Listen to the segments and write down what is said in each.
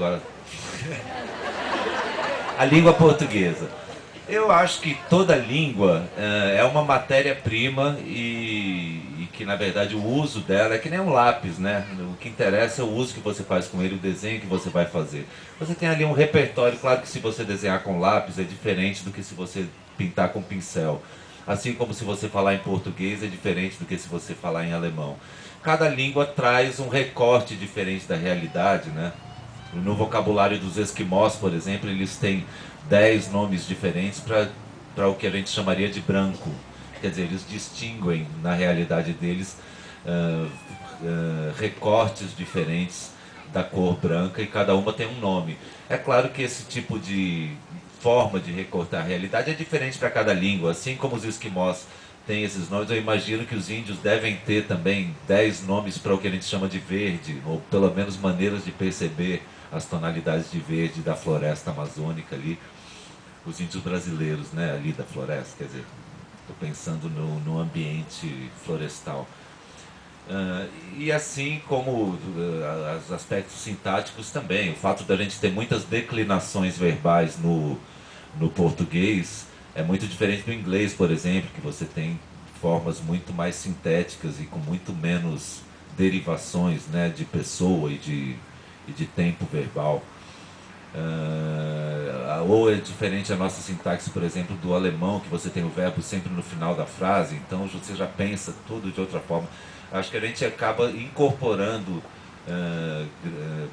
agora. A língua portuguesa. Eu acho que toda língua é uma matéria-prima e que, na verdade, o uso dela é que nem um lápis, né? O que interessa é o uso que você faz com ele, o desenho que você vai fazer. Você tem ali um repertório, claro que se você desenhar com lápis é diferente do que se você pintar com pincel. Assim como se você falar em português é diferente do que se você falar em alemão. Cada língua traz um recorte diferente da realidade, né? No vocabulário dos esquimós, por exemplo, eles têm 10 nomes diferentes para o que a gente chamaria de branco. Quer dizer, eles distinguem, na realidade deles, recortes diferentes da cor branca e cada uma tem um nome. É claro que esse tipo de forma de recortar a realidade é diferente para cada língua. Assim como os esquimós têm esses nomes, eu imagino que os índios devem ter também 10 nomes para o que a gente chama de verde, ou pelo menos maneiras de perceber as tonalidades de verde da floresta amazônica ali. Os índios brasileiros, né, ali da floresta, quer dizer, estou pensando no ambiente florestal. E assim como os aspectos sintáticos também, o fato da gente ter muitas declinações verbais no português é muito diferente do inglês, por exemplo, que você tem formas muito mais sintéticas e com muito menos derivações, né, de pessoa e de tempo verbal. Ou é diferente a nossa sintaxe, por exemplo, do alemão, que você tem o verbo sempre no final da frase, então você já pensa tudo de outra forma. Acho que a gente acaba incorporando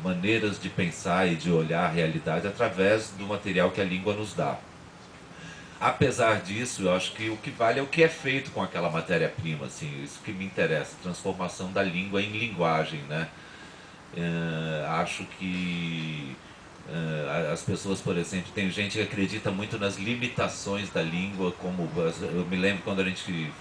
maneiras de pensar e de olhar a realidade através do material que a língua nos dá. Apesar disso, eu acho que o que vale é o que é feito com aquela matéria-prima, assim, isso que me interessa, transformação da língua em linguagem, né? Acho que as pessoas, por exemplo, tem gente que acredita muito nas limitações da língua, como eu me lembro quando a gente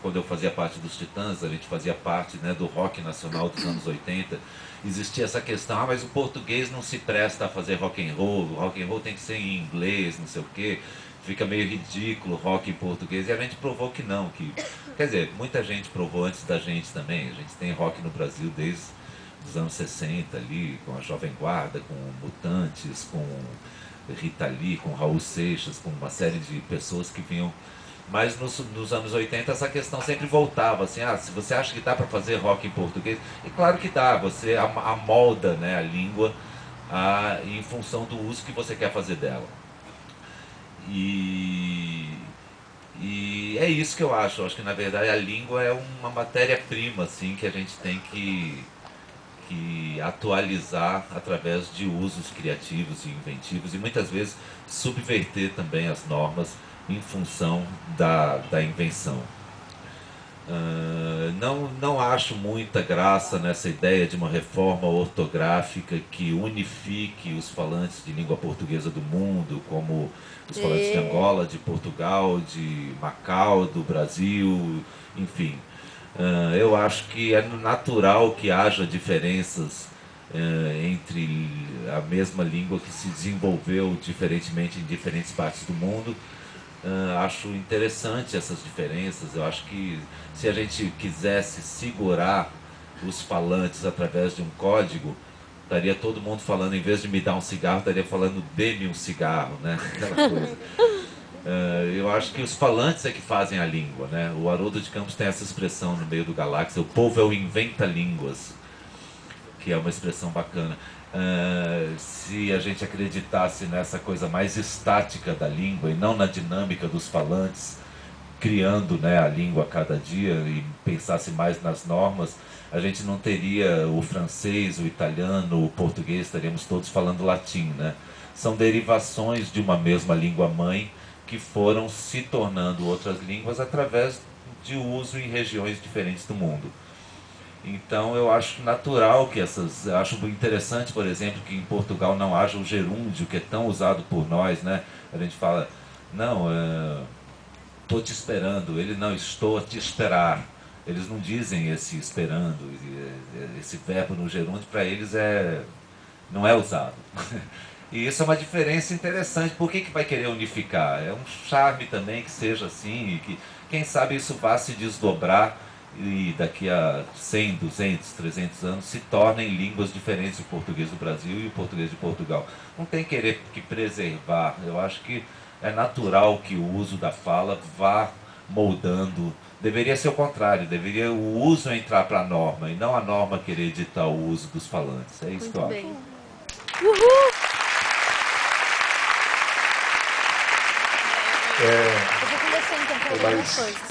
quando eu fazia parte dos Titãs, a gente fazia parte, né, do rock nacional dos anos 80, existia essa questão, mas o português não se presta a fazer rock and roll, o rock and roll tem que ser em inglês, não sei o quê, fica meio ridículo rock em português, e a gente provou que não, quer dizer, muita gente provou antes da gente também, a gente tem rock no Brasil desde os anos 60 ali, com a Jovem Guarda, com Mutantes, com Rita Lee, com Raul Seixas, com uma série de pessoas que vinham. Mas nos anos 80 essa questão sempre voltava, assim, se você acha que dá para fazer rock em português, e claro que dá, você amolda, né, a língua em função do uso que você quer fazer dela. E é isso que eu acho que na verdade a língua é uma matéria-prima, assim, que a gente tem que atualizar através de usos criativos e inventivos e muitas vezes subverter também as normas em função da invenção. Não acho muita graça nessa ideia de uma reforma ortográfica que unifique os falantes de língua portuguesa do mundo, como os falantes de Angola, de Portugal, de Macau, do Brasil, enfim. Eu acho que é natural que haja diferenças entre a mesma língua que se desenvolveu diferentemente em diferentes partes do mundo. Acho interessante essas diferenças. Eu acho que se a gente quisesse segurar os falantes através de um código, estaria todo mundo falando, em vez de me dar um cigarro, estaria falando dê-me um cigarro, né? Aquela coisa. Eu acho que os falantes é que fazem a língua, né? O Haroldo de Campos tem essa expressão no meio do Galáxia, o povo é o inventa-línguas, que é uma expressão bacana. Se a gente acreditasse nessa coisa mais estática da língua e não na dinâmica dos falantes, criando, né, a língua a cada dia e pensasse mais nas normas, a gente não teria o francês, o italiano, o português, estaríamos todos falando latim, né? São derivações de uma mesma língua-mãe que foram se tornando outras línguas através de uso em regiões diferentes do mundo. Então eu acho natural que acho interessante, por exemplo, que em Portugal não haja o gerúndio, que é tão usado por nós, né? A gente fala, não, estou te esperando, ele não, estou a te esperar. Eles não dizem esse esperando, esse verbo no gerúndio, para eles não é usado. E isso é uma diferença interessante. Por que vai querer unificar? É um charme também que seja assim, e que, quem sabe, isso vá se desdobrar e daqui a 100, 200, 300 anos se tornem línguas diferentes, o português do Brasil e o português de Portugal. Não tem querer que preservar, eu acho que é natural que o uso da fala vá moldando. Deveria ser o contrário, deveria o uso entrar para a norma e não a norma querer ditar o uso dos falantes. É isso que eu acho. Uhul! É, Eu vou começar então a falar algumas coisas.